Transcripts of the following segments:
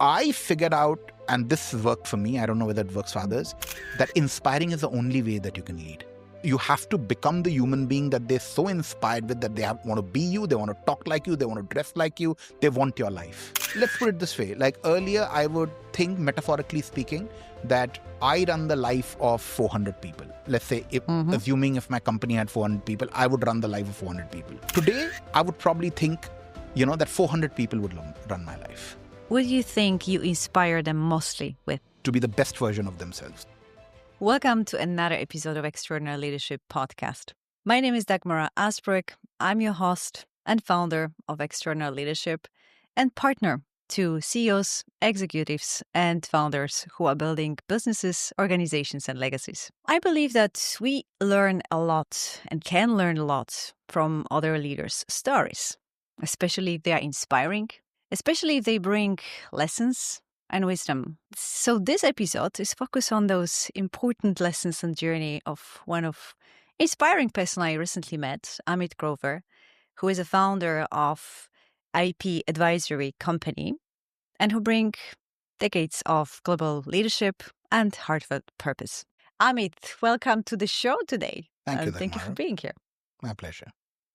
I figured out, and this worked for me, I don't know whether it works for others, that inspiring is the only way that you can lead. You have to become the human being that they're so inspired with that they want to be you, they want to talk like you, they want to dress like you, they want your life. Let's put it this way. Like earlier, I would think, metaphorically speaking, that I run the life of 400 people. Let's say, assuming if my company had 400 people, I would run the life of 400 people. Today, I would probably think, that 400 people would run my life. What do you think you inspire them mostly with? To be the best version of themselves. Welcome to another episode of Extraordinary Leadership Podcast. My name is Dagmara Asbrook. I'm your host and founder of Extraordinary Leadership and partner to CEOs, executives, and founders who are building businesses, organizations, and legacies. I believe that we learn a lot and can learn a lot from other leaders' stories, especially if they are inspiring, especially if they bring lessons and wisdom. So this episode is focused on those important lessons and journey of one of inspiring person I recently met, Amit Grover, who is a founder of IP advisory company and who bring decades of global leadership and heartfelt purpose. Amit, welcome to the show today. Thank you, Thank you for being here. My pleasure.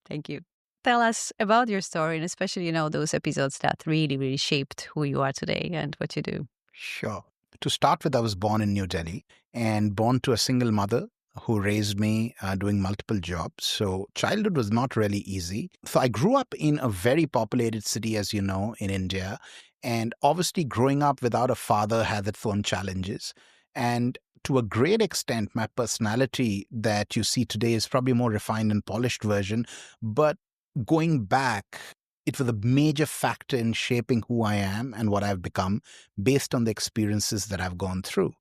Thank you. Tell us about your story, and especially, those episodes that really, really shaped who you are today and what you do. Sure. To start with, I was born in New Delhi and born to a single mother who raised me doing multiple jobs. So childhood was not really easy. So I grew up in a very populated city, as you know, in India. And obviously growing up without a father has its own challenges. And to a great extent, my personality that you see today is probably a more refined and polished version. But going back, it was a major factor in shaping who I am and what I've become based on the experiences that I've gone through.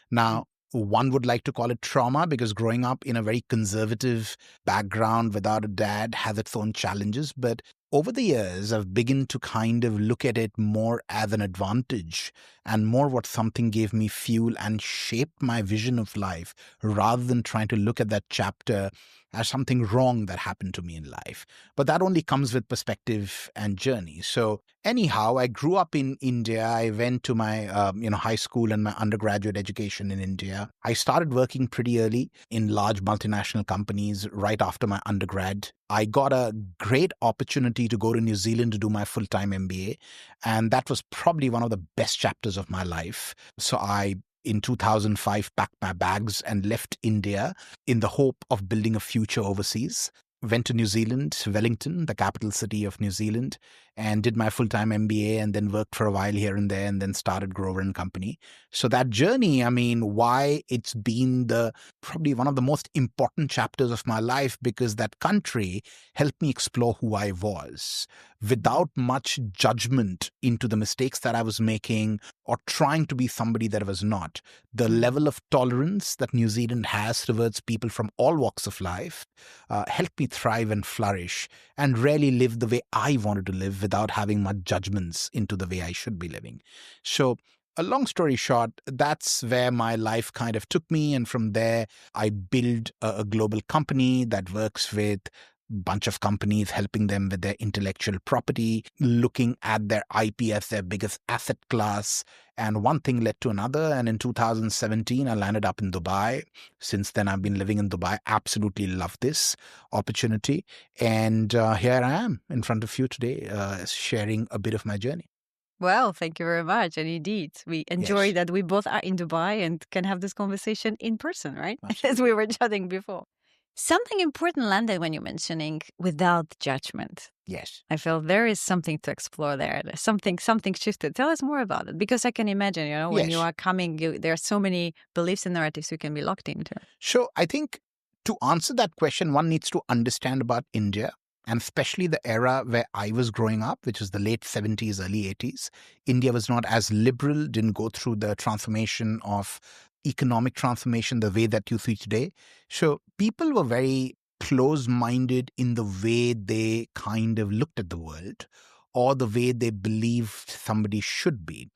Now, one would like to call it trauma because growing up in a very conservative background without a dad has its own challenges. But over the years, I've begun to kind of look at it more as an advantage and more what something gave me fuel and shaped my vision of life rather than trying to look at that chapter as something wrong that happened to me in life. But that only comes with perspective and journey. So anyhow, I grew up in India. I went to my high school and my undergraduate education in India. I started working pretty early in large multinational companies right after my undergrad. I got a great opportunity to go to New Zealand to do my full-time MBA. And that was probably one of the best chapters of my life. So I, in 2005, packed my bags and left India in the hope of building a future overseas. Went to New Zealand, Wellington, the capital city of New Zealand, and did my full-time MBA and then worked for a while here and there and then started Grover and Company. So that journey, why it's been probably one of the most important chapters of my life because that country helped me explore who I was without much judgment into the mistakes that I was making or trying to be somebody that I was not. The level of tolerance that New Zealand has towards people from all walks of life helped me thrive and flourish and really live the way I wanted to live without having much judgments into the way I should be living. So a long story short, that's where my life kind of took me. And from there, I built a global company that works with bunch of companies, helping them with their intellectual property, looking at their IP as their biggest asset class. And one thing led to another. And in 2017, I landed up in Dubai. Since then, I've been living in Dubai. Absolutely love this opportunity. And here I am in front of you today, sharing a bit of my journey. Well, thank you very much. And indeed, we enjoy that we both are in Dubai and can have this conversation in person, right? Absolutely. As we were chatting before. Something important landed when you're mentioning without judgment. Yes. I feel there is something to explore there. There's something shifted. Tell us more about it. Because I can imagine, when you are coming, there are so many beliefs and narratives you can be locked into. So I think to answer that question, one needs to understand about India. And especially the era where I was growing up, which was the late 70s, early 80s, India was not as liberal, didn't go through the transformation of economic transformation the way that you see today. So people were very close-minded in the way they kind of looked at the world or the way they believed somebody should be.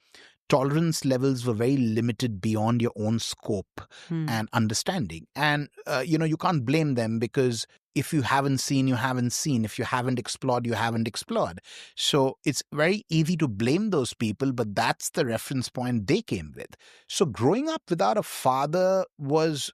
Tolerance levels were very limited beyond your own scope and understanding. And, you can't blame them because if you haven't seen, you haven't seen. If you haven't explored, you haven't explored. So it's very easy to blame those people, but that's the reference point they came with. So growing up without a father was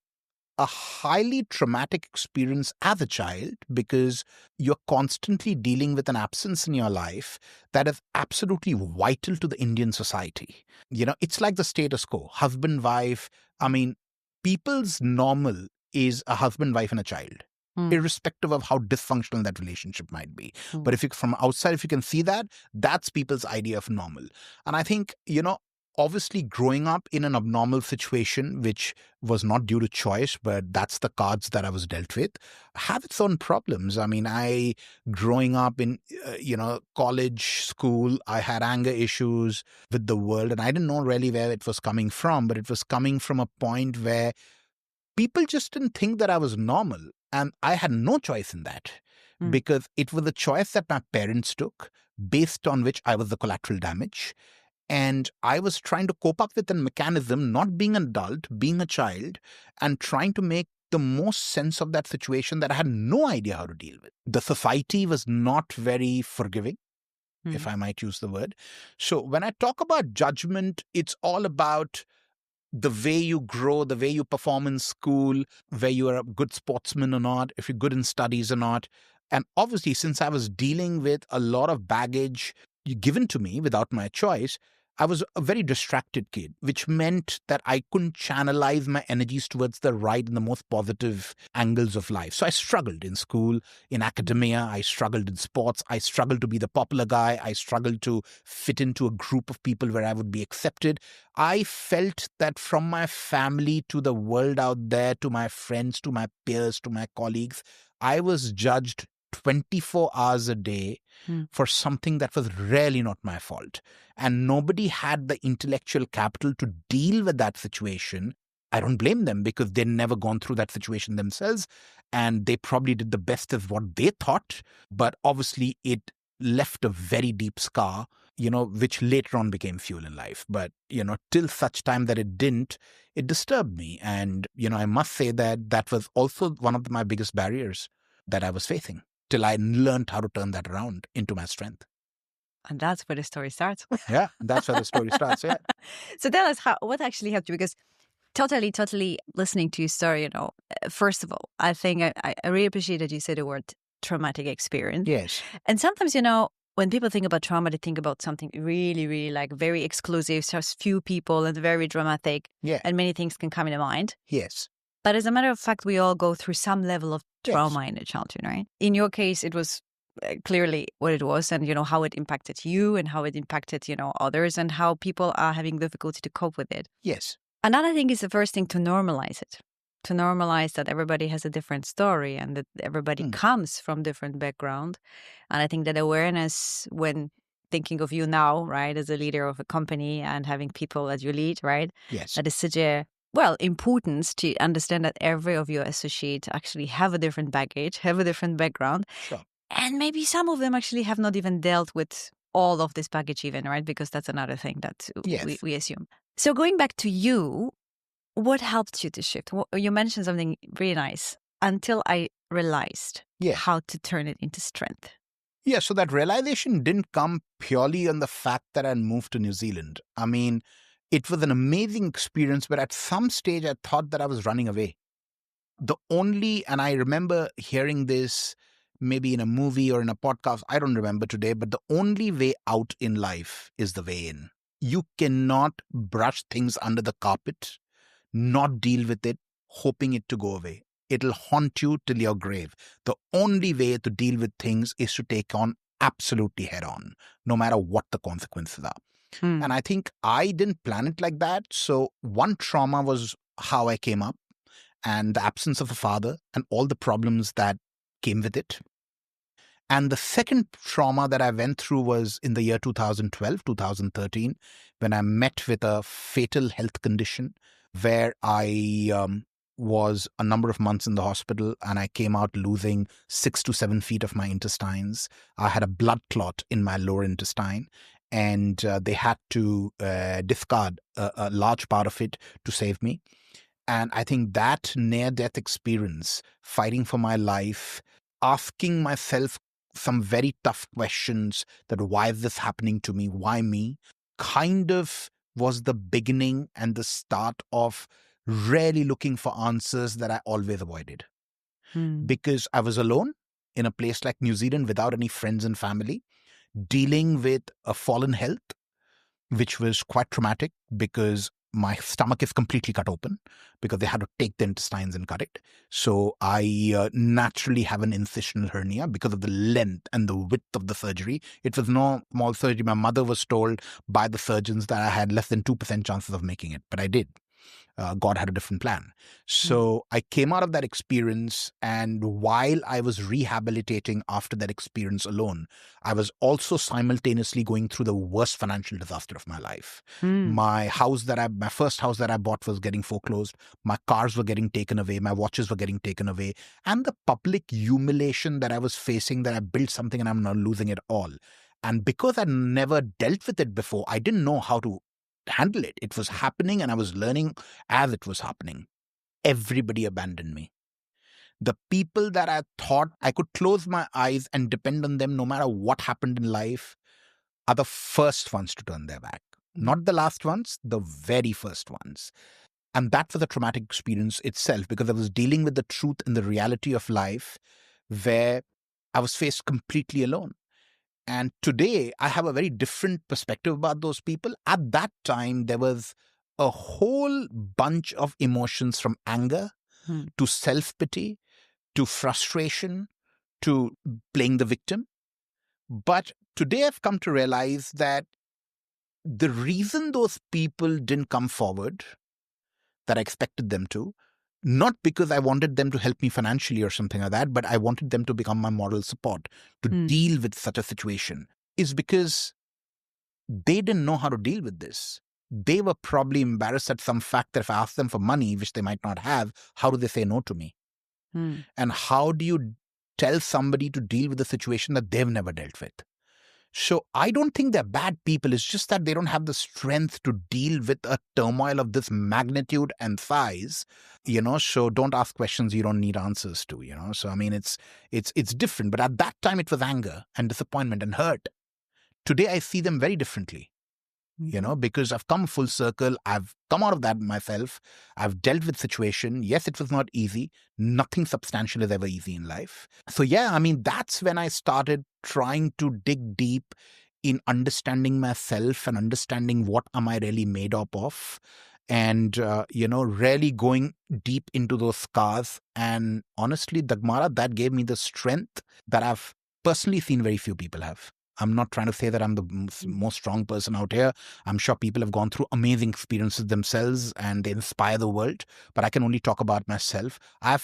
a highly traumatic experience as a child because you're constantly dealing with an absence in your life that is absolutely vital to the Indian society. It's like the status quo, husband, wife. I mean, people's normal is a husband, wife, and a child, irrespective of how dysfunctional that relationship might be. But if you, from outside, if you can see that, that's people's idea of normal. And I think, obviously growing up in an abnormal situation, which was not due to choice, but that's the cards that I was dealt with, have its own problems. I mean, growing up in, college, school, I had anger issues with the world, and I didn't know really where it was coming from, but it was coming from a point where people just didn't think that I was normal. And I had no choice in that because it was a choice that my parents took based on which I was the collateral damage. And I was trying to cope up with a mechanism, not being an adult, being a child, and trying to make the most sense of that situation that I had no idea how to deal with. The society was not very forgiving, if I might use the word. So when I talk about judgment, it's all about the way you grow, the way you perform in school, where you are a good sportsman or not, if you're good in studies or not. And obviously, since I was dealing with a lot of baggage given to me without my choice, I was a very distracted kid, which meant that I couldn't channelize my energies towards the right and the most positive angles of life. So I struggled in school, in academia, I struggled in sports, I struggled to be the popular guy, I struggled to fit into a group of people where I would be accepted. I felt that from my family to the world out there, to my friends, to my peers, to my colleagues, I was judged 24 hours a day for something that was really not my fault. And nobody had the intellectual capital to deal with that situation. I don't blame them because they'd never gone through that situation themselves. And they probably did the best of what they thought. But obviously it left a very deep scar, which later on became fuel in life. But, till such time that it didn't, it disturbed me. And, I must say that that was also one of my biggest barriers that I was facing, till I learned how to turn that around into my strength. And that's where the story starts. Yeah, that's where the story starts, yeah. So tell us what actually helped you, because totally listening to your story, first of all, I think I really appreciate that you said the word traumatic experience. Yes. And sometimes, when people think about trauma, they think about something really, really like very exclusive, just few people and very dramatic. Yeah. And many things can come in mind. Yes. But as a matter of fact, we all go through some level of trauma in the childhood, right? In your case, it was clearly what it was, and how it impacted you and how it impacted others, and how people are having difficulty to cope with it. Yes. Another thing is the first thing, to normalize it, to normalize that everybody has a different story and that everybody comes from different background. And I think that awareness, when thinking of you now, right, as a leader of a company and having people that you lead, right? Yes. That is such a importance to understand that every of your associates actually have a different baggage, have a different background. Sure. And maybe some of them actually have not even dealt with all of this baggage even, right? Because that's another thing that we assume. So going back to you, what helped you to shift? You mentioned something really nice. Until I realized how to turn it into strength. Yeah, so that realization didn't come purely on the fact that I'd moved to New Zealand. I mean, it was an amazing experience, but at some stage I thought that I was running away. And I remember hearing this maybe in a movie or in a podcast, I don't remember today, but the only way out in life is the way in. You cannot brush things under the carpet, not deal with it, hoping it to go away. It'll haunt you till your grave. The only way to deal with things is to take on absolutely head on, no matter what the consequences are. And I think I didn't plan it like that. So one trauma was how I came up and the absence of a father and all the problems that came with it. And the second trauma that I went through was in the year 2012, 2013, when I met with a fatal health condition where I was a number of months in the hospital and I came out losing 6 to 7 feet of my intestines. I had a blood clot in my lower intestine, and they had to discard a large part of it to save me. And I think that near-death experience, fighting for my life, asking myself some very tough questions that why is this happening to me? Why me? Kind of was the beginning and the start of really looking for answers that I always avoided. Because I was alone in a place like New Zealand without any friends and family, dealing with a fallen health, which was quite traumatic because my stomach is completely cut open because they had to take the intestines and cut it. So I naturally have an incisional hernia because of the length and the width of the surgery. It was no small surgery. My mother was told by the surgeons that I had less than 2% chances of making it, but I did. God had a different plan. So I came out of that experience, and while I was rehabilitating after that experience alone, I was also simultaneously going through the worst financial disaster of my life. My first house that I bought was getting foreclosed. My cars were getting taken away. My watches were getting taken away. And the public humiliation that I was facing, that I built something and I'm now losing it all. And because I never dealt with it before, I didn't know how to handle it. It was happening and I was learning as it was happening. Everybody abandoned me. The people that I thought I could close my eyes and depend on them no matter what happened in life are the first ones to turn their back. Not the last ones, the very first ones. And that was a traumatic experience itself, because I was dealing with the truth and the reality of life where I was faced completely alone. And today, I have a very different perspective about those people. At that time, there was a whole bunch of emotions, from anger to self-pity to frustration to playing the victim. But today, I've come to realize that the reason those people didn't come forward that I expected them to, not because I wanted them to help me financially or something like that, but I wanted them to become my moral support to deal with such a situation, is because they didn't know how to deal with this. They were probably embarrassed at some fact that if I asked them for money, which they might not have, how do they say no to me? And how do you tell somebody to deal with a situation that they've never dealt with? So I don't think they're bad people. It's just that they don't have the strength to deal with a turmoil of this magnitude and size, so don't ask questions you don't need answers to, So, I mean, it's different. But at that time, it was anger and disappointment and hurt. Today, I see them very differently, because I've come full circle. I've come out of that myself. I've dealt with situation. Yes, it was not easy. Nothing substantial is ever easy in life. So yeah, I mean, that's when I started trying to dig deep in understanding myself and understanding what am I really made up of. And, really going deep into those scars. And honestly, Dagmara, that gave me the strength that I've personally seen very few people have. I'm not trying to say that I'm the most strong person out here. I'm sure people have gone through amazing experiences themselves and they inspire the world. But I can only talk about myself. I've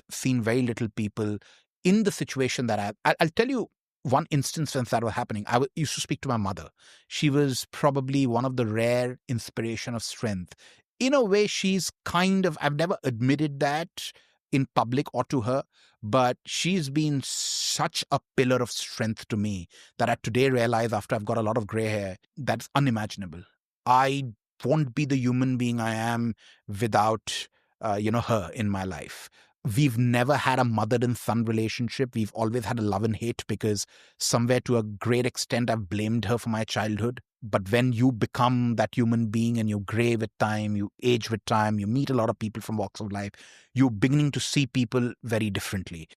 seen very little people in the situation that I'll tell you one instance when that was happening. I used to speak to my mother. She was probably one of the rare inspiration of strength. In a way, she's I've never admitted that in public or to her, but she's been such a pillar of strength to me that I today realize, after I've got a lot of gray hair, that's unimaginable. I won't be the human being I am without, her in my life. We've never had a mother and son relationship. We've always had a love and hate, because somewhere to a great extent I've blamed her for my childhood. But when you become that human being and you gray with time, you age with time, you meet a lot of people from walks of life, you're beginning to see people very differently.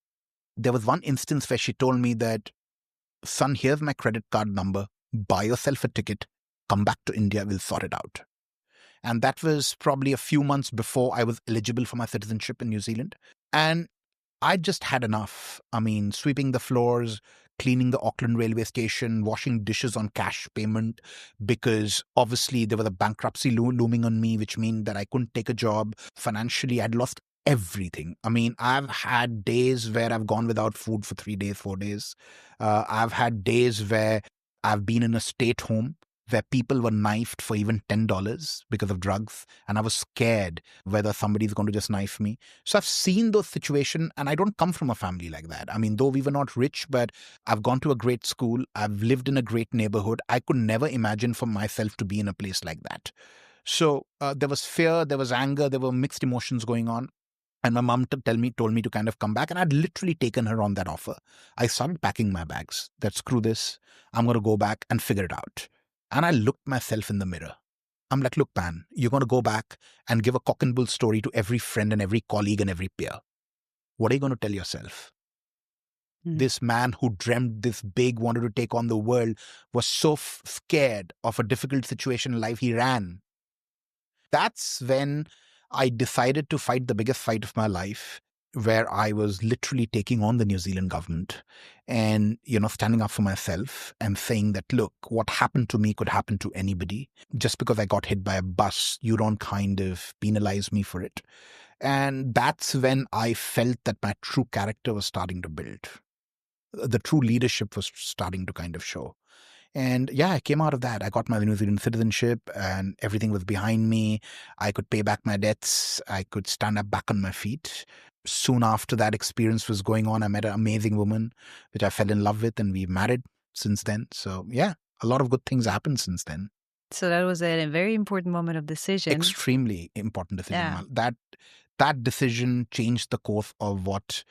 There was one instance where she told me that, son, here's my credit card number, buy yourself a ticket, come back to India, we'll sort it out. And that was probably a few months before I was eligible for my citizenship in New Zealand. And I just had enough. I mean, sweeping the floors, cleaning the Auckland railway station, washing dishes on cash payment, because obviously there was a bankruptcy looming on me, which meant that I couldn't take a job. Financially, I'd lost everything. I mean, I've had days where I've gone without food for 3 days, 4 days. I've had days where I've been in a state home where people were knifed for even $10 because of drugs. And I was scared whether somebody's going to just knife me. So I've seen those situations, and I don't come from a family like that. I mean, though we were not rich, but I've gone to a great school. I've lived in a great neighborhood. I could never imagine for myself to be in a place like that. So there was fear, there was anger, there were mixed emotions going on. And my mom told me to kind of come back. And I'd literally taken her on that offer. I started packing my bags. That screw this. I'm going to go back and figure it out. And I looked myself in the mirror. I'm like, look, man, you're going to go back and give a cock and bull story to every friend and every colleague and every peer. What are you going to tell yourself? This man who dreamt this big, wanted to take on the world, was so scared of a difficult situation in life, he ran. That's when I decided to fight the biggest fight of my life, where I was literally taking on the New Zealand government and, standing up for myself and saying that, look, what happened to me could happen to anybody. Just because I got hit by a bus, you don't kind of penalize me for it. And that's when I felt that my true character was starting to build. The true leadership was starting to kind of show. And yeah, I came out of that. I got my New Zealand citizenship and everything was behind me. I could pay back my debts. I could stand up back on my feet. Soon after that experience was going on, I met an amazing woman, which I fell in love with, and we married since then. So yeah, a lot of good things happened since then. So that was a very important moment of decision. Extremely important decision. Yeah. That decision changed the course of what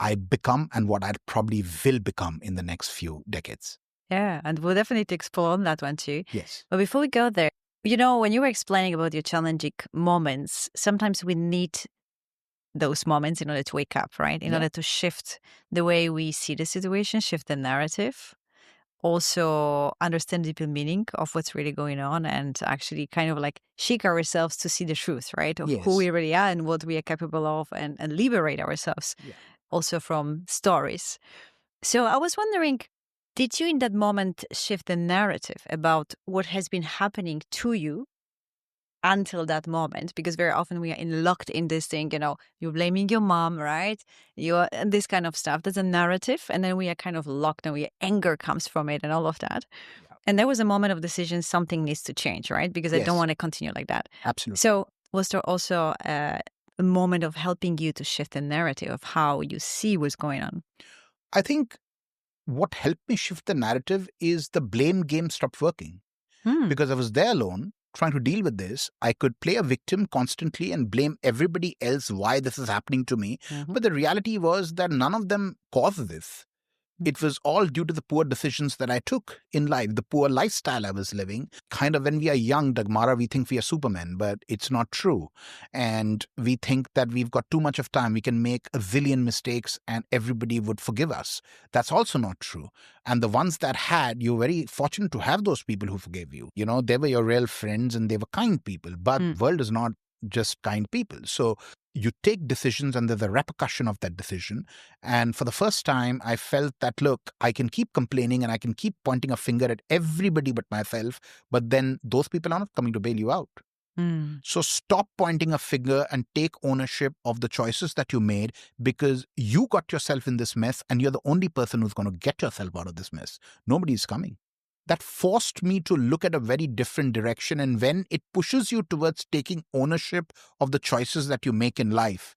I become and what I probably will become in the next few decades. Yeah, and we'll definitely explore on that one too. Yes. But before we go there, when you were explaining about your challenging moments, sometimes we need those moments in order to wake up, right? In order to shift the way we see the situation, shift the narrative, also understand the deeper meaning of what's really going on, and actually kind of like shake ourselves to see the truth, right? Of who we really are and what we are capable of, and liberate ourselves also from stories. So I was wondering, did you in that moment shift the narrative about what has been happening to you until that moment? Because very often we are locked in this thing, you're blaming your mom, right? And this kind of stuff. There's a narrative, and then we are kind of locked, and anger comes from it and all of that. Yeah. And there was a moment of decision, something needs to change, right? Because I don't want to continue like that. Absolutely. So was there also a moment of helping you to shift the narrative of how you see what's going on? I think what helped me shift the narrative is the blame game stopped working. Because I was there alone trying to deal with this. I could play a victim constantly and blame everybody else why this is happening to me. But the reality was that none of them caused this. It was all due to the poor decisions that I took in life, the poor lifestyle I was living. Kind of when we are young, Dagmara, we think we are Supermen, but it's not true. And we think that we've got too much of time. We can make a zillion mistakes and everybody would forgive us. That's also not true. And the ones that had, you're very fortunate to have those people who forgave you. They were your real friends and they were kind people. But the world is not just kind people. So you take decisions and there's a repercussion of that decision. And for the first time, I felt that, look, I can keep complaining and I can keep pointing a finger at everybody but myself, but then those people are not coming to bail you out. So stop pointing a finger and take ownership of the choices that you made, because you got yourself in this mess and you're the only person who's going to get yourself out of this mess. Nobody's coming. That forced me to look at a very different direction. And when it pushes you towards taking ownership of the choices that you make in life,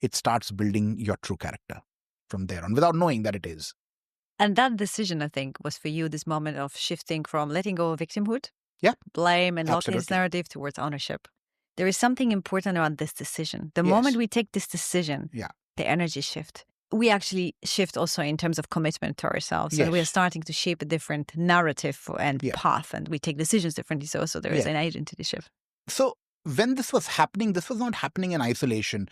it starts building your true character from there on without knowing that it is. And that decision, I think, was for you this moment of shifting from letting go of victimhood, blame and locking this narrative towards ownership. There is something important about this decision. The moment we take this decision, the energy shift. We actually shift also in terms of commitment to ourselves. And we are starting to shape a different narrative and path, and we take decisions differently. So there is an identity shift. So when this was happening, this was not happening in isolation.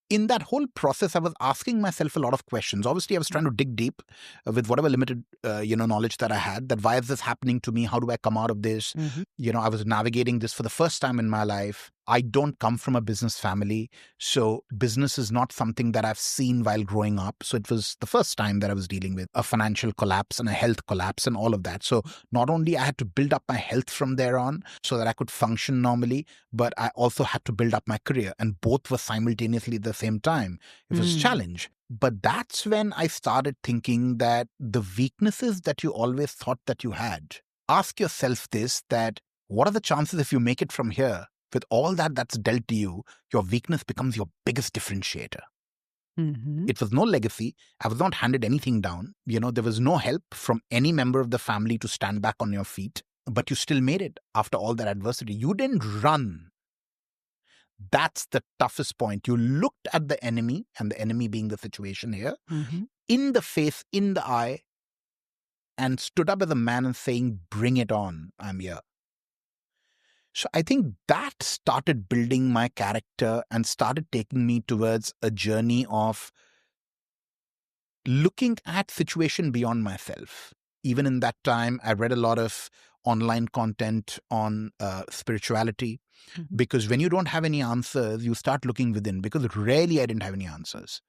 In that whole process, I was asking myself a lot of questions. Obviously, I was trying to dig deep with whatever limited, knowledge that I had, that why is this happening to me? How do I come out of this? I was navigating this for the first time in my life. I don't come from a business family, so business is not something that I've seen while growing up. So it was the first time that I was dealing with a financial collapse and a health collapse and all of that. So not only I had to build up my health from there on so that I could function normally, but I also had to build up my career, and both were simultaneously at the same time. It was a challenge. But that's when I started thinking that the weaknesses that you always thought that you had, ask yourself this, that what are the chances if you make it from here? With all that's dealt to you, your weakness becomes your biggest differentiator. It was no legacy. I was not handed anything down. There was no help from any member of the family to stand back on your feet. but you still made it after all that adversity. You didn't run. That's the toughest point. You looked at the enemy, and the enemy being the situation here, in the face, in the eye, and stood up as a man and saying, bring it on, I'm here. So I think that started building my character and started taking me towards a journey of looking at situation beyond myself. Even in that time, I read a lot of online content on spirituality, because when you don't have any answers, you start looking within, because rarely I didn't have any answers.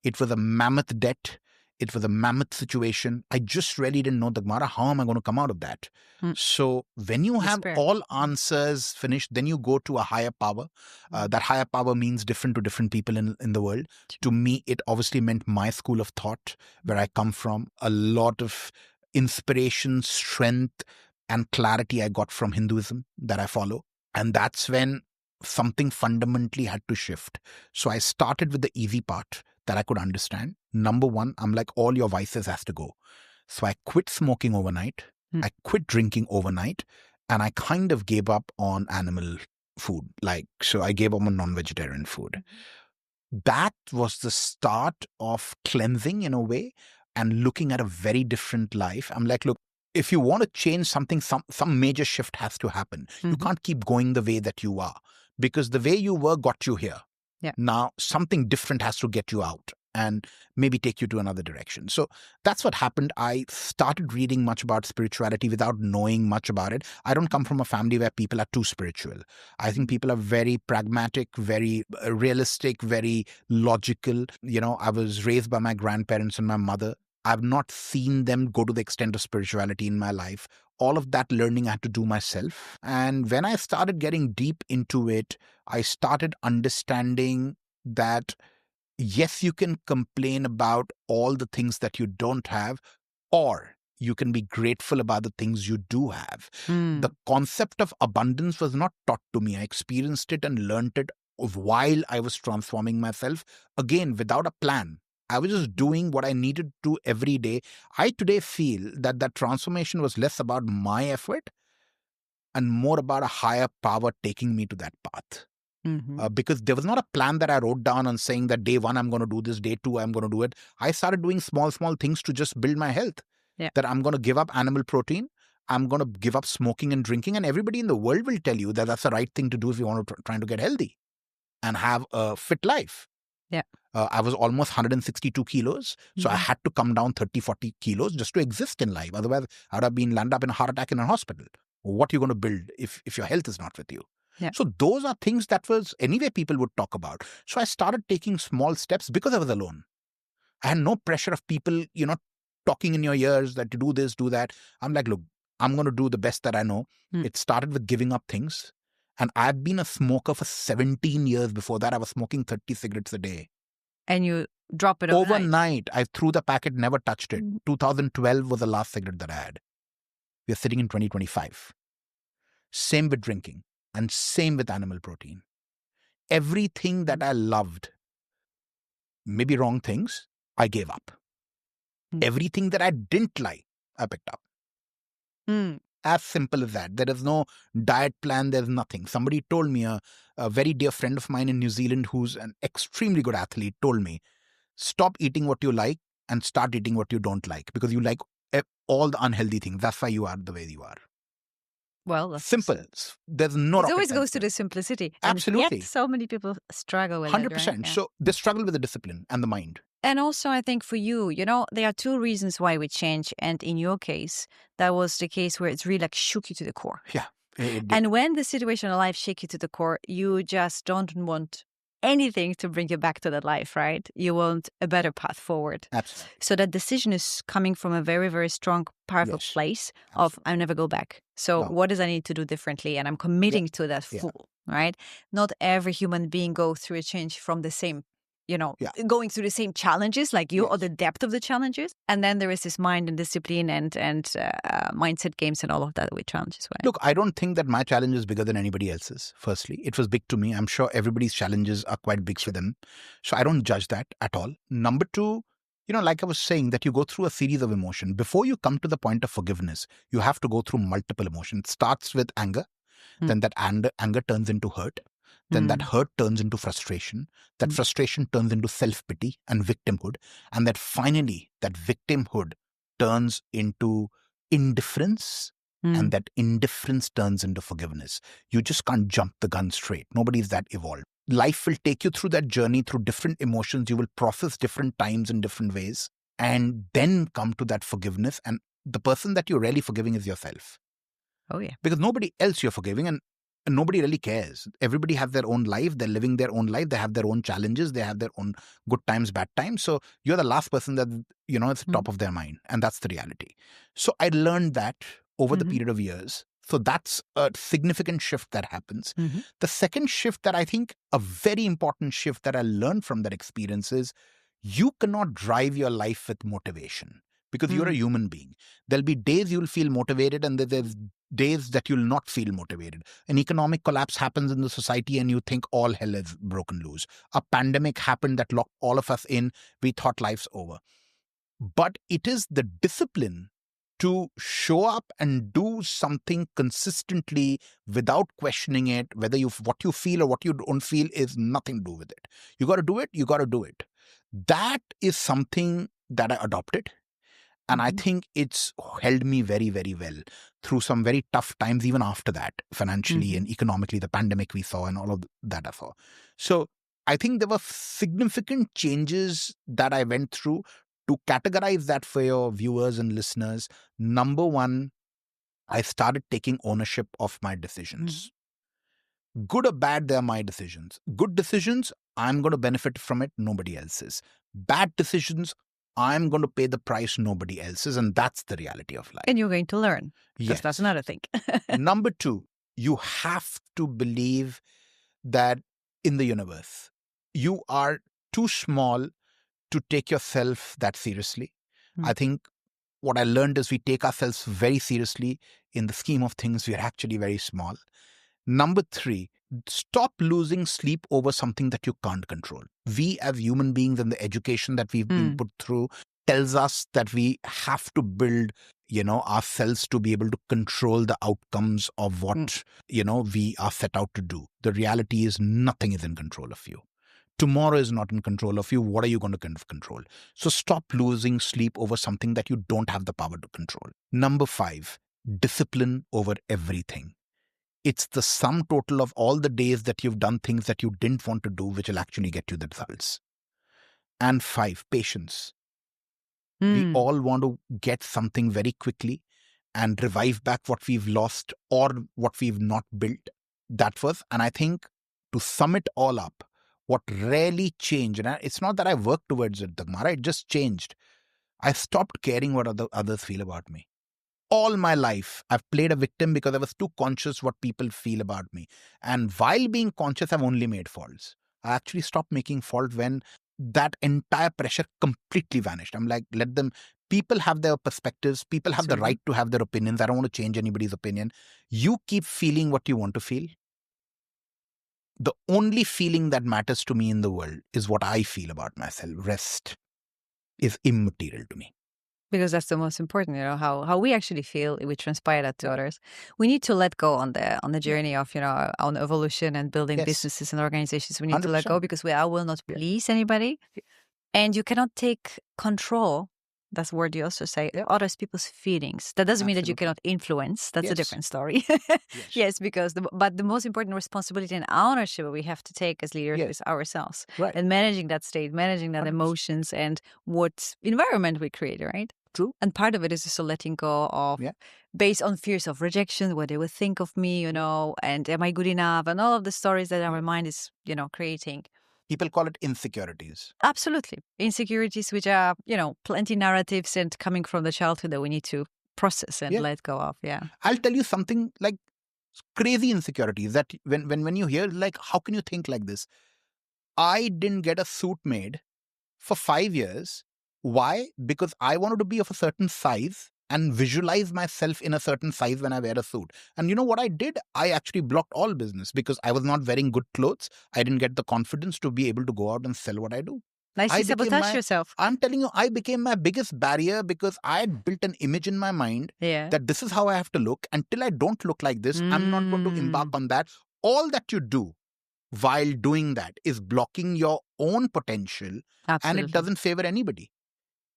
It was a mammoth debt. It was a mammoth situation. I just really didn't know, Dagmara, how am I going to come out of that? So when you have all answers finished, then you go to a higher power. That higher power means different to different people in the world. To me, it obviously meant my school of thought, where I come from. A lot of inspiration, strength, and clarity I got from Hinduism that I follow. And that's when something fundamentally had to shift. So I started with the easy part that I could understand. Number one, I'm like, all your vices has to go. So I quit smoking overnight. I quit drinking overnight. And I kind of gave up on animal food. So I gave up on non-vegetarian food. That was the start of cleansing in a way and looking at a very different life. I'm like, look, if you want to change something, some major shift has to happen. You can't keep going the way that you are, because the way you were got you here. Yeah. Now, something different has to get you out and maybe take you to another direction. So that's what happened. I started reading much about spirituality without knowing much about it. I don't come from a family where people are too spiritual. I think people are very pragmatic, very realistic, very logical. I was raised by my grandparents and my mother. I've not seen them go to the extent of spirituality in my life. All of that learning I had to do myself. And when I started getting deep into it, I started understanding that, yes, you can complain about all the things that you don't have, or you can be grateful about the things you do have. The concept of abundance was not taught to me. I experienced it and learned it while I was transforming myself, again, without a plan. I was just doing what I needed to do every day. I today feel that transformation was less about my effort and more about a higher power taking me to that path. Because there was not a plan that I wrote down and saying that day one, I'm going to do this, day two, I'm going to do it. I started doing small things to just build my health. Yeah. That I'm going to give up animal protein. I'm going to give up smoking and drinking. And everybody in the world will tell you that that's the right thing to do if you want to trying to get healthy and have a fit life. Yeah. I was almost 162 kilos. So I had to come down 30, 40 kilos just to exist in life. Otherwise, I would have been landed up in a heart attack in a hospital. What are you going to build if your health is not with you? Yeah. So those are things that was anyway people would talk about. So I started taking small steps because I was alone. I had no pressure of people, talking in your ears that you do this, do that. I'm like, look, I'm going to do the best that I know. It started with giving up things. And I've been a smoker for 17 years. Before that, I was smoking 30 cigarettes a day. And you drop it overnight. I threw the packet, never touched it. 2012 was the last cigarette that I had. We are sitting in 2025. Same with drinking and same with animal protein. Everything that I loved, maybe wrong things, I gave up. Everything that I didn't like, I picked up. As simple as that. There is no diet plan. There's nothing. Somebody told me, a very dear friend of mine in New Zealand who's an extremely good athlete told me, stop eating what you like and start eating what you don't like, because you like all the unhealthy things. That's why you are the way you are. Well, that's simple. There's no. It always goes to the simplicity. Absolutely. And yet so many people struggle with 100%. it. 100%. Right? So they struggle with the discipline and the mind. And also, I think for you, there are two reasons why we change. And in your case, that was the case where it's really like shook you to the core. Yeah. And when the situation in life shake you to the core, you just don't want anything to bring you back to that life, right? You want a better path forward. Absolutely. So that decision is coming from a very, very strong, powerful place of I'll never go back. So what does I need to do differently? And I'm committing to that full, right? Not every human being go through a change from the same, going through the same challenges like you or the depth of the challenges. And then there is this mind and discipline and mindset games and all of that with challenges. Right? Look, I don't think that my challenge is bigger than anybody else's. Firstly, it was big to me. I'm sure everybody's challenges are quite big for them. So I don't judge that at all. Number two, like I was saying, that you go through a series of emotion. Before you come to the point of forgiveness, you have to go through multiple emotions. It starts with anger. Then that anger turns into hurt. Then that hurt turns into frustration. That frustration turns into self-pity and victimhood. And that finally, that victimhood turns into indifference. And that indifference turns into forgiveness. You just can't jump the gun straight. Nobody's that evolved. Life will take you through that journey through different emotions. You will process different times in different ways and then come to that forgiveness. And the person that you're really forgiving is yourself. Oh, yeah. Because nobody else you're forgiving, and nobody really cares. Everybody has their own life. They're living their own life. They have their own challenges. They have their own good times, bad times. So you're the last person that, it's the top of their mind. And that's the reality. So I learned that over the period of years. So that's a significant shift that happens. The second shift that I think a very important shift that I learned from that experience is you cannot drive your life with motivation. Because you're a human being. There'll be days you'll feel motivated and there's days that you'll not feel motivated. An economic collapse happens in the society and you think all hell is broken loose. A pandemic happened that locked all of us in. We thought life's over. But it is the discipline to show up and do something consistently without questioning it, whether what you feel or what you don't feel is nothing to do with it. You got to do it. You got to do it. That is something that I adopted. And I think it's held me very, very well through some very tough times, even after that, financially and economically, the pandemic we saw and all of that I saw. So I think there were significant changes that I went through. To categorize that for your viewers and listeners, number one, I started taking ownership of my decisions. Good or bad, they're my decisions. Good decisions, I'm going to benefit from it, nobody else's. Bad decisions, I'm going to pay the price, nobody else's. And that's the reality of life. And you're going to learn. Yes. That's another thing. Number two, you have to believe that in the universe, you are too small to take yourself that seriously. I think what I learned is we take ourselves very seriously. In the scheme of things, we are actually very small. Number three, stop losing sleep over something that you can't control. We as human beings and the education that we've been put through tells us that we have to build, ourselves to be able to control the outcomes of what, we are set out to do. The reality is nothing is in control of you. Tomorrow is not in control of you. What are you going to control? So stop losing sleep over something that you don't have the power to control. Number five, discipline over everything. It's the sum total of all the days that you've done things that you didn't want to do, which will actually get you the results. And five, patience. We all want to get something very quickly and revive back what we've lost or what we've not built. That was, and I think to sum it all up, what really changed, and it's not that I worked towards it, Dagmara, it just changed. I stopped caring what others feel about me. All my life, I've played a victim because I was too conscious what people feel about me. And while being conscious, I've only made faults. I actually stopped making fault when that entire pressure completely vanished. I'm like, people have their perspectives. People have the right to have their opinions. I don't want to change anybody's opinion. You keep feeling what you want to feel. The only feeling that matters to me in the world is what I feel about myself. Rest is immaterial to me. Because that's the most important, how we actually feel, we transpire that to others. We need to let go on the journey of, on evolution and building businesses and organizations. We need 100%. To let go because I will not please anybody. And you cannot take control. That's a word you also say, others people's feelings. That doesn't mean that you cannot influence. That's a different story. Yes, because but the most important responsibility and ownership we have to take as leaders is ourselves. Right. And managing that state, managing that 100%. Emotions and what environment we create, right? True. And part of it is also letting go of, based on fears of rejection, what they would think of me, and am I good enough? And all of the stories that our mind is, creating. People call it insecurities. Absolutely. Insecurities, which are, plenty narratives and coming from the childhood that we need to process and let go of. Yeah. I'll tell you something like crazy insecurities that when you hear, like, how can you think like this? I didn't get a suit made for 5 years. Why? Because I wanted to be of a certain size and visualize myself in a certain size when I wear a suit. And you know what I did? I actually blocked all business because I was not wearing good clothes. I didn't get the confidence to be able to go out and sell what I do. Nicely sabotage yourself. I'm telling you, I became my biggest barrier because I had built an image in my mind that this is how I have to look. Until I don't look like this, I'm not going to embark on that. All that you do while doing that is blocking your own potential. Absolutely. And it doesn't favor anybody.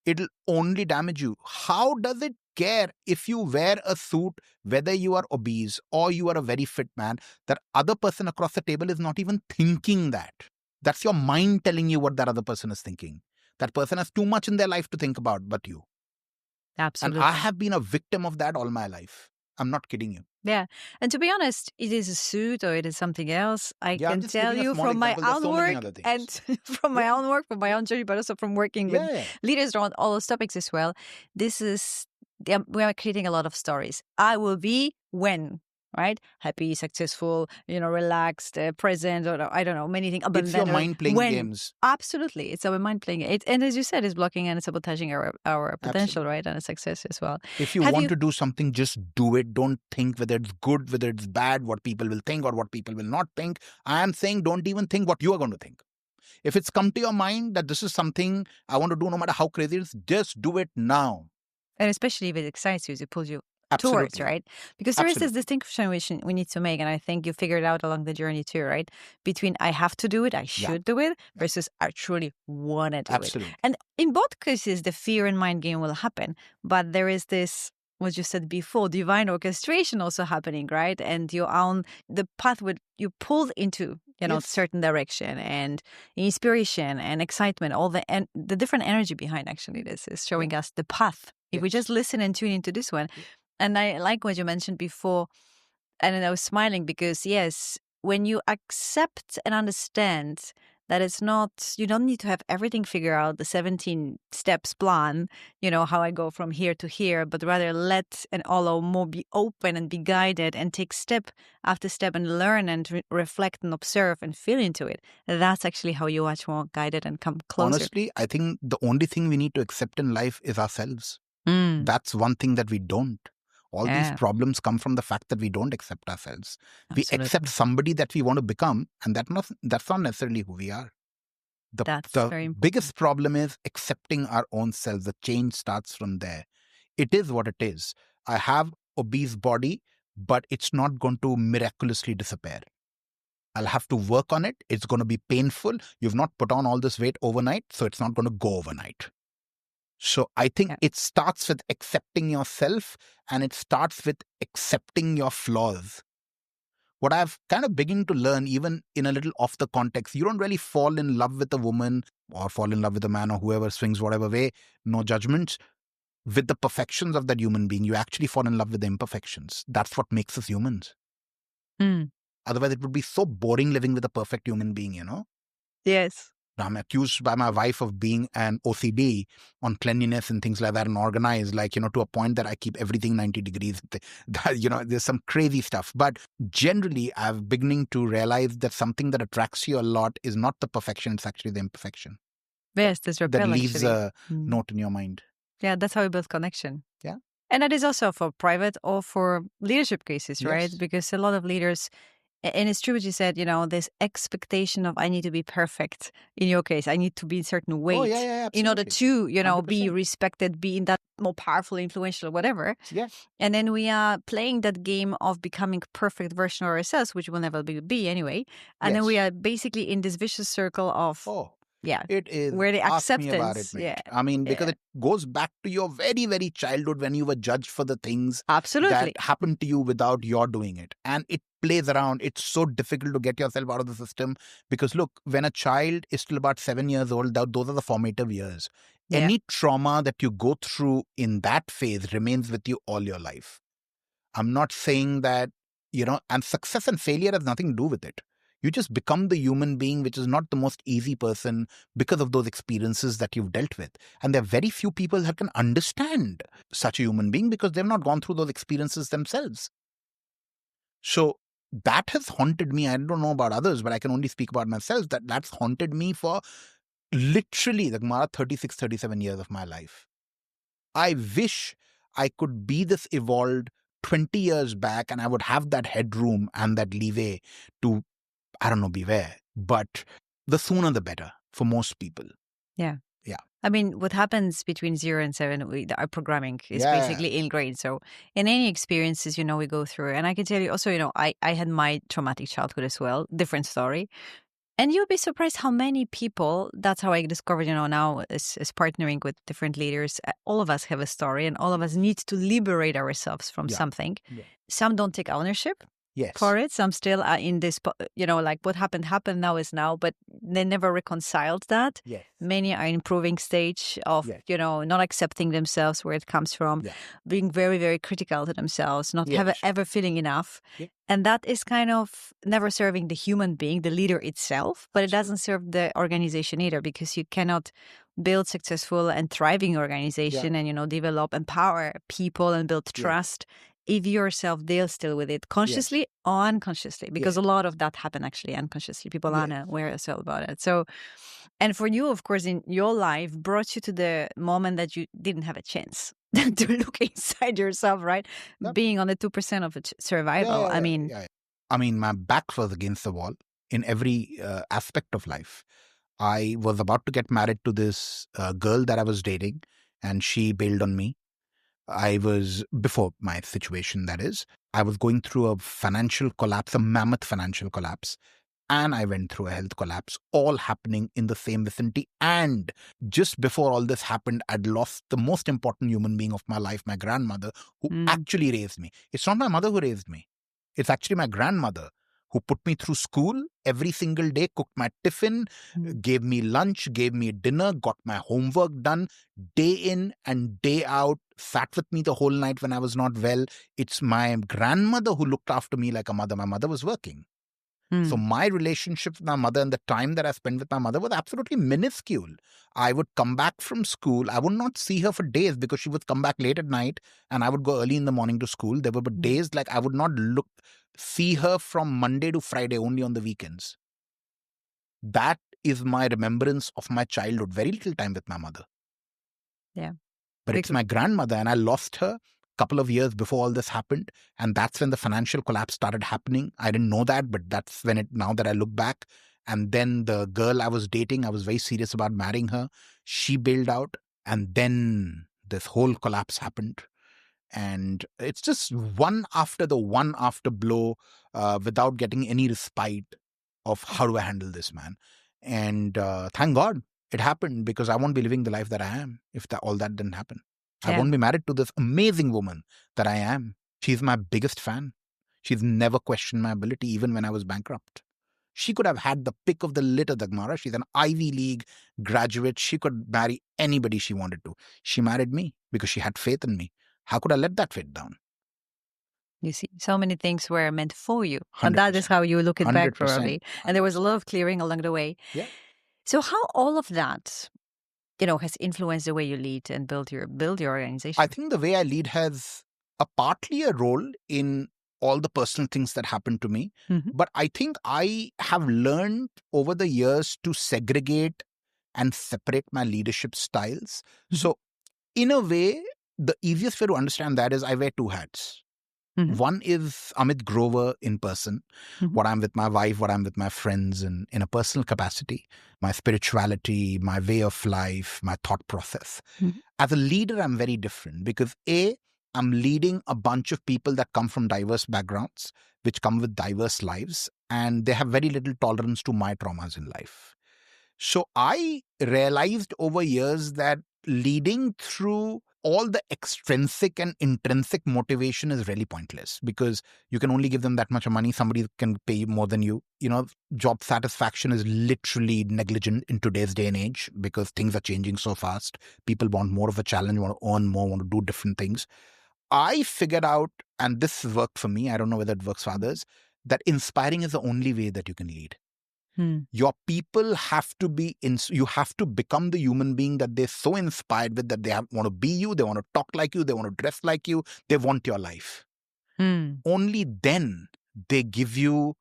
It'll only damage you. How does it care if you wear a suit, whether you are obese or you are a very fit man, that other person across the table is not even thinking that? That's your mind telling you what that other person is thinking. That person has too much in their life to think about but you. Absolutely. And I have been a victim of that all my life. I'm not kidding you. Yeah. And to be honest, it is a suit or it is something else. I can tell you from my own work and from my own work, from my own journey, but also from working with leaders around all those topics as well. This is, we are creating a lot of stories. I will be when, right? Happy, successful, relaxed, present, or I don't know, many things. It's your mind playing games. Absolutely. It's our mind playing it. And as you said, it's blocking and sabotaging our potential, right? And success as well. If you want to do something, just do it. Don't think whether it's good, whether it's bad, what people will think or what people will not think. I am saying don't even think what you are going to think. If it's come to your mind that this is something I want to do, no matter how crazy it is, just do it now. And especially if it excites you, it pulls you towards, right? Because there is this distinction we need to make, and I think you figured out along the journey too, right? Between I have to do it, I should do it, versus I truly want to do it. And in both cases, the fear and mind game will happen, but there is this, what you said before, divine orchestration also happening, right? And the path you pulled into, certain direction and inspiration and excitement, all and the different energy behind actually this is showing us the path. If we just listen and tune into this one. And I like what you mentioned before, and I was smiling because, yes, when you accept and understand that it's not, you don't need to have everything figured out, the 17 steps plan, how I go from here to here, but rather let and allow more, be open and be guided and take step after step and learn and reflect and observe and feel into it. That's actually how you much more guided and come closer. Honestly, I think the only thing we need to accept in life is ourselves. That's one thing that we don't. All these problems come from the fact that we don't accept ourselves. Absolutely. We accept somebody that we want to become, and that's not necessarily who we are. That's the very important. Biggest problem is accepting our own selves. The change starts from there. It is what it is. I have obese body, but it's not going to miraculously disappear. I'll have to work on it. It's going to be painful. You've not put on all this weight overnight, so it's not going to go overnight. So I think it starts with accepting yourself, and it starts with accepting your flaws. What I've kind of begun to learn, even in a little off the context, you don't really fall in love with a woman or fall in love with a man or whoever swings whatever way, no judgments, with the perfections of that human being. You actually fall in love with the imperfections. That's what makes us humans. Otherwise, it would be so boring living with a perfect human being, Yes. I'm accused by my wife of being an OCD on cleanliness and things like that, and organized, to a point that I keep everything 90 degrees. There's some crazy stuff. But generally, I've beginning to realize that something that attracts you a lot is not the perfection, it's actually the imperfection. Yes, there's repel, that leaves actually. a note in your mind. Yeah, that's how we build connection. Yeah. And that is also for private or for leadership cases, right? Yes. Because a lot of leaders, and it's true what you said, this expectation of I need to be perfect. In your case, I need to be a certain weight in order to, 100%. be respected, be in that more powerful, influential, whatever. Yeah. And then we are playing that game of becoming perfect version of ourselves, which will never be anyway. And then we are basically in this vicious circle of it is. where the Ask me acceptance. about it, mate. I mean, because it goes back to your very, very childhood when you were judged for the things that happened to you without your doing it. And it plays around. It's so difficult to get yourself out of the system because, look, when a child is still about 7 years old, those are the formative years. Any trauma that you go through in that phase remains with you all your life. I'm not saying that, and success and failure has nothing to do with it. You just become the human being, which is not the most easy person because of those experiences that you've dealt with. And there are very few people that can understand such a human being because they've not gone through those experiences themselves. So that has haunted me. I don't know about others, but I can only speak about myself. That's haunted me for literally like 36, 37 years of my life. I wish I could be this evolved 20 years back and I would have that headroom and that leeway to, I don't know, beware. But the sooner the better for most people. Yeah. Yeah. I mean, what happens between 0 and 7, our programming is Yeah. basically ingrained. So in any experiences, we go through. And I can tell you also, I had my traumatic childhood as well, different story. And you'll be surprised how many people, that's how I discovered, now as partnering with different leaders, all of us have a story and all of us need to liberate ourselves from Yeah. something. Yeah. Some don't take ownership Yes. for it. Some still are in this, like what happened now is now, but they never reconciled that. Yes. Many are in improving stage of, Yes. not accepting themselves where it comes from, Yeah. being very, very critical to themselves, not Yes. ever feeling enough. Yeah. And that is kind of never serving the human being, the leader itself, but it doesn't serve the organization either, because you cannot build successful and thriving organization and, develop, empower people and build trust if you yourself deal still with it consciously or unconsciously, because a lot of that happen actually unconsciously. People aren't aware as well about it. So, and for you, of course, in your life brought you to the moment that you didn't have a chance to look inside yourself, right? Yep. Being on the 2% of survival. I mean, I mean, my back was against the wall in every aspect of life. I was about to get married to this girl that I was dating, and she bailed on me. I was, before my situation, that is, I was going through a financial collapse, a mammoth financial collapse. And I went through a health collapse, all happening in the same vicinity. And just before all this happened, I'd lost the most important human being of my life, my grandmother, who actually raised me. It's not my mother who raised me. It's actually my grandmother who put me through school every single day, cooked my tiffin, gave me lunch, gave me dinner, got my homework done day in and day out, sat with me the whole night when I was not well. It's my grandmother who looked after me like a mother. My mother was working. So my relationship with my mother and the time that I spent with my mother was absolutely minuscule. I would come back from school. I would not see her for days because she would come back late at night and I would go early in the morning to school. There were days like I would not see her from Monday to Friday, only on the weekends. That is my remembrance of my childhood. Very little time with my mother. Yeah. But it's my grandmother, and I lost her a couple of years before all this happened. And that's when the financial collapse started happening. I didn't know that, but that's when now that I look back. And then the girl I was dating, I was very serious about marrying her. She bailed out. And then this whole collapse happened. And it's just one after blow without getting any respite of how do I handle this, man. And thank God it happened, because I won't be living the life that I am if all that didn't happen. I won't be married to this amazing woman that I am. She's my biggest fan. She's never questioned my ability, even when I was bankrupt. She could have had the pick of the litter, Dagmara. She's an Ivy League graduate. She could marry anybody she wanted to. She married me because she had faith in me. How could I let that faith down? You see, so many things were meant for you. 100%. And that is how you look it back, 100%. probably. And there was a lot of clearing along the way. Yeah. So how all of that, has influenced the way you lead and build your organization? I think the way I lead has partly a role in all the personal things that happened to me. But I think I have learned over the years to segregate and separate my leadership styles. So in a way, the easiest way to understand that is I wear two hats. One is Amit Grover in person, what I'm with my wife, what I'm with my friends in a personal capacity, my spirituality, my way of life, my thought process. As a leader, I'm very different because I'm leading a bunch of people that come from diverse backgrounds, which come with diverse lives, and they have very little tolerance to my traumas in life. So I realized over years that leading through all the extrinsic and intrinsic motivation is really pointless, because you can only give them that much money. Somebody can pay you more than you. Job satisfaction is literally negligent in today's day and age because things are changing so fast. People want more of a challenge, want to earn more, want to do different things. I figured out, and this worked for me, I don't know whether it works for others, that inspiring is the only way that you can lead. Your people have to be you have to become the human being that they're so inspired with, that they want to be you, they want to talk like you, they want to dress like you, they want your life. Only then they give you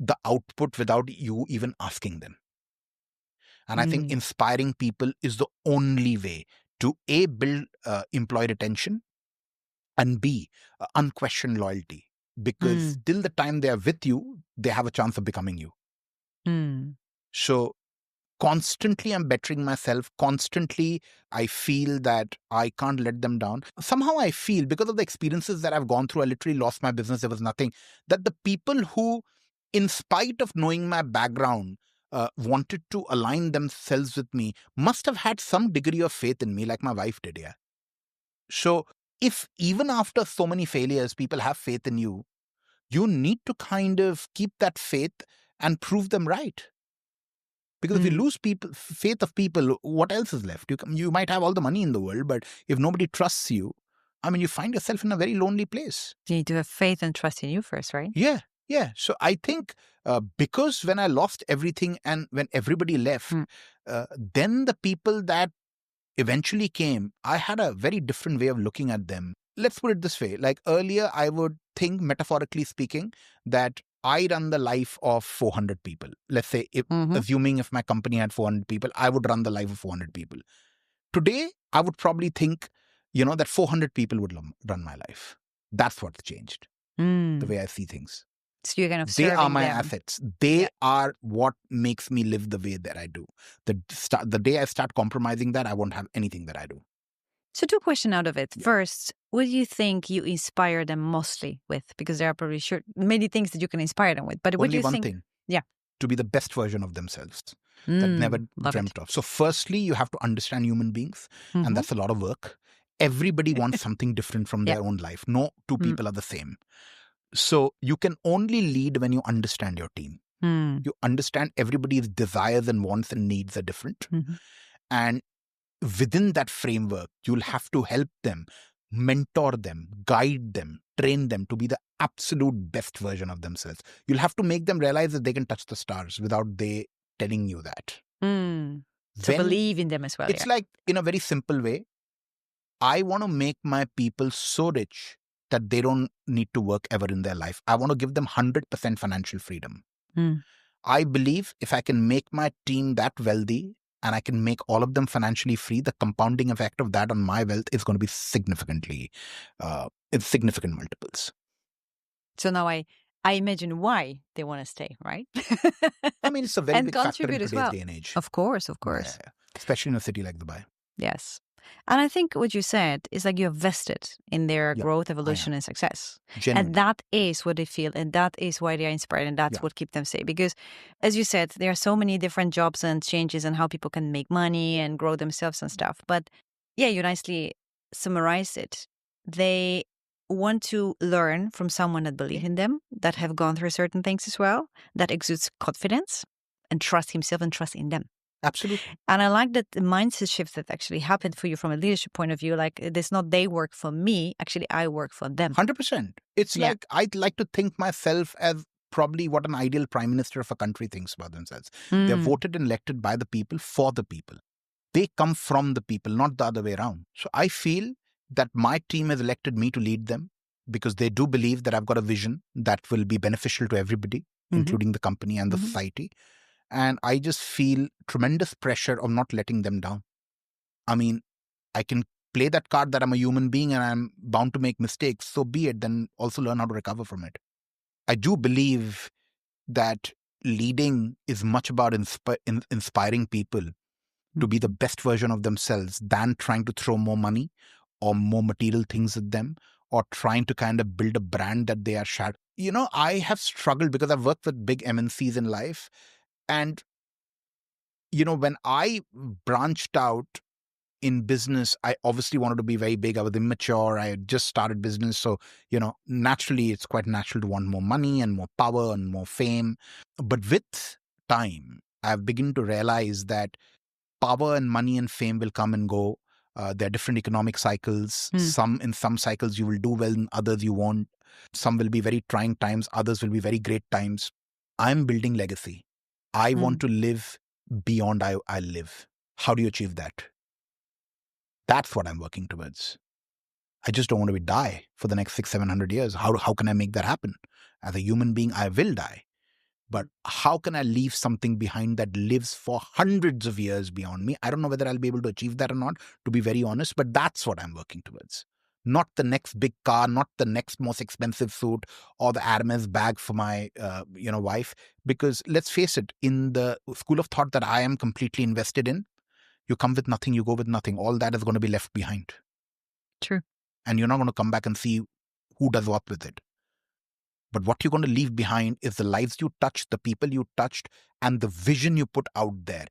the output without you even asking them. And I think inspiring people is the only way to A, build employee retention, and B, unquestioned loyalty. Because till the time they are with you, they have a chance of becoming you. So constantly I'm bettering myself. Constantly I feel that I can't let them down. Somehow I feel, because of the experiences that I've gone through, I literally lost my business. There was nothing. That the people who, in spite of knowing my background, wanted to align themselves with me must have had some degree of faith in me, like my wife did. Yeah. So if even after so many failures, people have faith in you, you need to kind of keep that faith and prove them right. Because if you lose faith of people, what else is left? You might have all the money in the world, but if nobody trusts you, I mean, you find yourself in a very lonely place. You need to have faith and trust in you first, right? Yeah, yeah. So I think because when I lost everything and when everybody left, then the people that eventually came, I had a very different way of looking at them. Let's put it this way. Like earlier, I would think, metaphorically speaking, that I run the life of 400 people. Let's say, assuming if my company had 400 people, I would run the life of 400 people. Today, I would probably think, that 400 people would run my life. That's what's changed, the way I see things. So you're kind of They are my them. assets. They are what makes me live the way that I do. The day I start compromising that, I won't have anything that I do. So 2 questions out of it. First, what do you think you inspire them mostly with? Because there are probably many things that you can inspire them with. But what do you think? Only one thing. Yeah. To be the best version of themselves that never dreamt of. So firstly, you have to understand human beings, and that's a lot of work. Everybody wants something different from their own life. No two people are the same. So you can only lead when you understand your team. You understand everybody's desires and wants and needs are different. And within that framework, you'll have to help them, mentor them, guide them, train them to be the absolute best version of themselves. You'll have to make them realize that they can touch the stars without they telling you that. So believe in them as well. It's like, in a very simple way, I want to make my people so rich that they don't need to work ever in their life. I want to give them 100% financial freedom. I believe if I can make my team that wealthy and I can make all of them financially free, the compounding effect of that on my wealth is going to be significant multiples. So now I imagine why they want to stay, right? I mean, it's a very big factor in today's day and age. Of course. Yeah. Especially in a city like Dubai. Yes. And I think what you said is like you're vested in their growth, evolution, and success. Genuinely. And that is what they feel, and that is why they are inspired, and that's what keeps them safe. Because, as you said, there are so many different jobs and changes and how people can make money and grow themselves and stuff. But yeah, you nicely summarized it. They want to learn from someone that believes in them, that have gone through certain things as well, that exudes confidence and trust himself and trust in them. Absolutely. And I like that the mindset shift that actually happened for you from a leadership point of view. Like, it's not they work for me, actually I work for them. 100%. It's like, I'd like to think myself as probably what an ideal prime minister of a country thinks about themselves. They're voted and elected by the people for the people. They come from the people, not the other way around. So I feel that my team has elected me to lead them because they do believe that I've got a vision that will be beneficial to everybody, including the company and the society. And I just feel tremendous pressure of not letting them down. I mean, I can play that card that I'm a human being and I'm bound to make mistakes. So be it, then also learn how to recover from it. I do believe that leading is much about inspiring people to be the best version of themselves than trying to throw more money or more material things at them or trying to kind of build a brand that they are shared. I have struggled because I've worked with big MNCs in life. And, when I branched out in business, I obviously wanted to be very big. I was immature. I had just started business. So, naturally, it's quite natural to want more money and more power and more fame. But with time, I've begun to realize that power and money and fame will come and go. There are different economic cycles. In some cycles, you will do well, in others you won't. Some will be very trying times. Others will be very great times. I'm building legacy. I want to live beyond I live. How do you achieve that? That's what I'm working towards. I just don't want to die for the next 600-700 years. How can I make that happen? As a human being, I will die. But how can I leave something behind that lives for hundreds of years beyond me? I don't know whether I'll be able to achieve that or not, to be very honest, but that's what I'm working towards. not the next big car, not the next most expensive suit or the Hermes bag for my, wife. Because let's face it, in the school of thought that I am completely invested in, you come with nothing, you go with nothing. All that is going to be left behind. True. And you're not going to come back and see who does what with it. But what you're going to leave behind is the lives you touched, the people you touched, and the vision you put out there.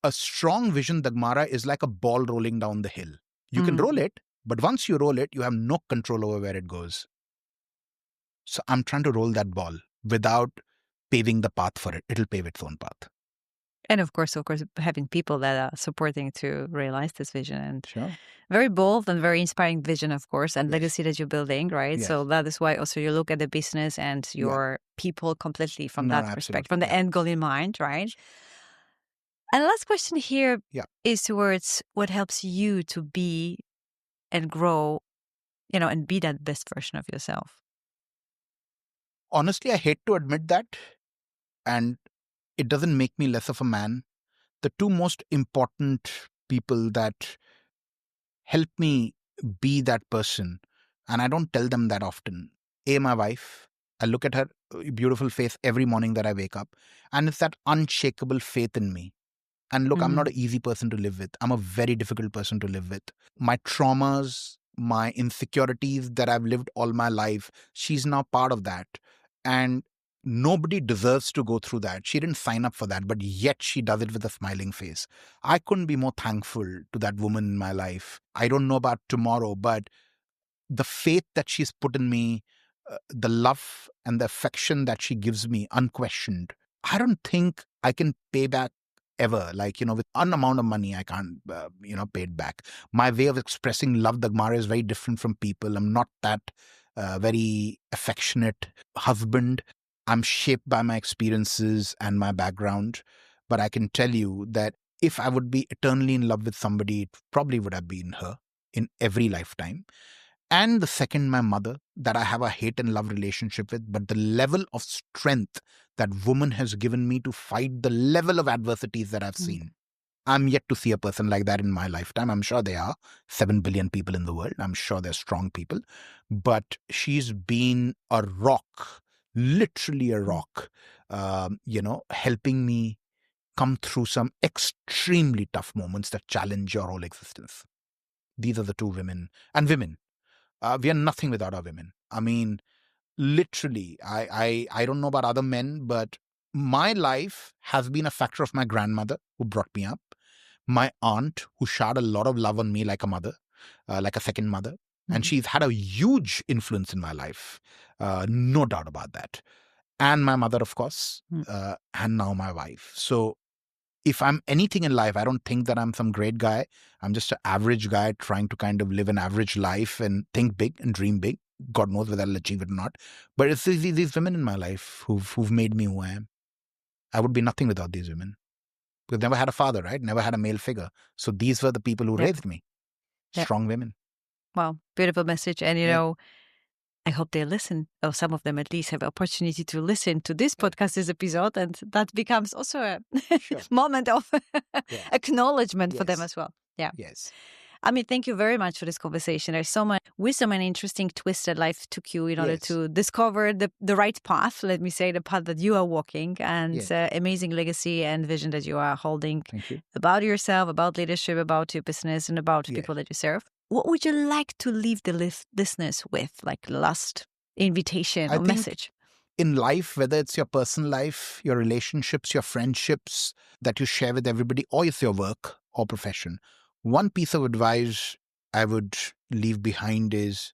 A strong vision, Dagmara, is like a ball rolling down the hill. You can roll it, but once you roll it, you have no control over where it goes. So I'm trying to roll that ball without paving the path for it. It'll pave its own path. And of course, having people that are supporting to realize this vision, and Sure. very bold and very inspiring vision, of course, and Yes. legacy that you're building, right? Yes. So that is why also you look at the business and your people completely from No, that absolutely. perspective, from the Yeah. end goal in mind, right? And the last question here is towards what helps you to be and grow, and be that best version of yourself. Honestly, I hate to admit that, and it doesn't make me less of a man. The two most important people that help me be that person, and I don't tell them that often. My wife. I look at her beautiful face every morning that I wake up, and it's that unshakable faith in me. And look, I'm not an easy person to live with. I'm a very difficult person to live with. My traumas, my insecurities that I've lived all my life, she's now part of that. And nobody deserves to go through that. She didn't sign up for that, but yet she does it with a smiling face. I couldn't be more thankful to that woman in my life. I don't know about tomorrow, but the faith that she's put in me, the love and the affection that she gives me, unquestioned, I don't think I can pay back ever. With an amount of money, I can't, pay it back. My way of expressing love, Dagmara, is very different from people. I'm not that very affectionate husband. I'm shaped by my experiences and my background. But I can tell you that if I would be eternally in love with somebody, it probably would have been her in every lifetime. And the second, my mother, that I have a hate and love relationship with, but the level of strength that woman has given me to fight the level of adversities that I've seen. I'm yet to see a person like that in my lifetime. I'm sure there are 7 billion people in the world. I'm sure they're strong people. But she's been a rock, literally a rock, helping me come through some extremely tough moments that challenge your whole existence. These are the two women. And women. We are nothing without our women. I mean, literally, I don't know about other men, but my life has been a factor of my grandmother who brought me up, my aunt who showered a lot of love on me like a mother, like a second mother. And she's had a huge influence in my life, no doubt about that. And my mother, of course, and now my wife. So if I'm anything in life, I don't think that I'm some great guy. I'm just an average guy trying to kind of live an average life and think big and dream big. God knows whether I'll achieve it or not. But it's these women in my life who've made me who I am. I would be nothing without these women. Because never had a father, right? Never had a male figure. So these were the people who raised me. Strong women. Wow, beautiful message. And I hope they listen, or some of them at least have opportunity to listen to this podcast, this episode, and that becomes also a moment of acknowledgement for them as well. Yeah. Yes. Amit, thank you very much for this conversation. There's so much wisdom and interesting twist that life took you in order to discover the right path, let me say, the path that you are walking, and amazing legacy and vision that you are holding about yourself, about leadership, about your business, and about people that you serve. What would you like to leave the listeners with, like the last invitation or message? In life, whether it's your personal life, your relationships, your friendships that you share with everybody, or it's your work or profession, one piece of advice I would leave behind is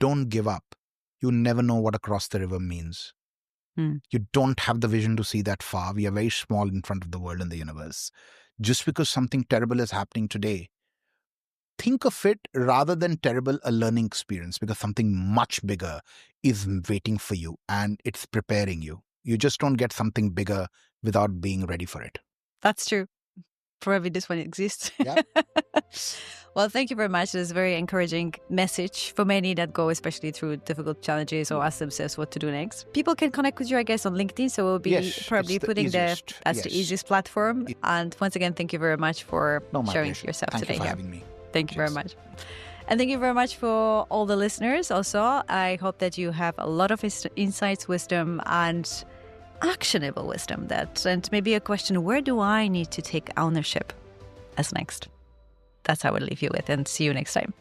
don't give up. You never know what across the river means. You don't have the vision to see that far. We are very small in front of the world and the universe. Just because something terrible is happening today, think of it rather than terrible a learning experience, because something much bigger is waiting for you and it's preparing you. You just don't get something bigger without being ready for it. That's true. Forever this one exists. Yeah. Well, thank you very much. It's a very encouraging message for many that go especially through difficult challenges or ask themselves what to do next. People can connect with you, I guess, on LinkedIn. So we'll be probably putting that's the easiest platform. And once again, thank you very much for sharing yourself Thank today. You for having me. Thank you very much. And thank you very much for all the listeners. Also, I hope that you have a lot of insights, wisdom, and actionable wisdom. And maybe a question, where do I need to take ownership as next? That's how I will leave you with, and see you next time.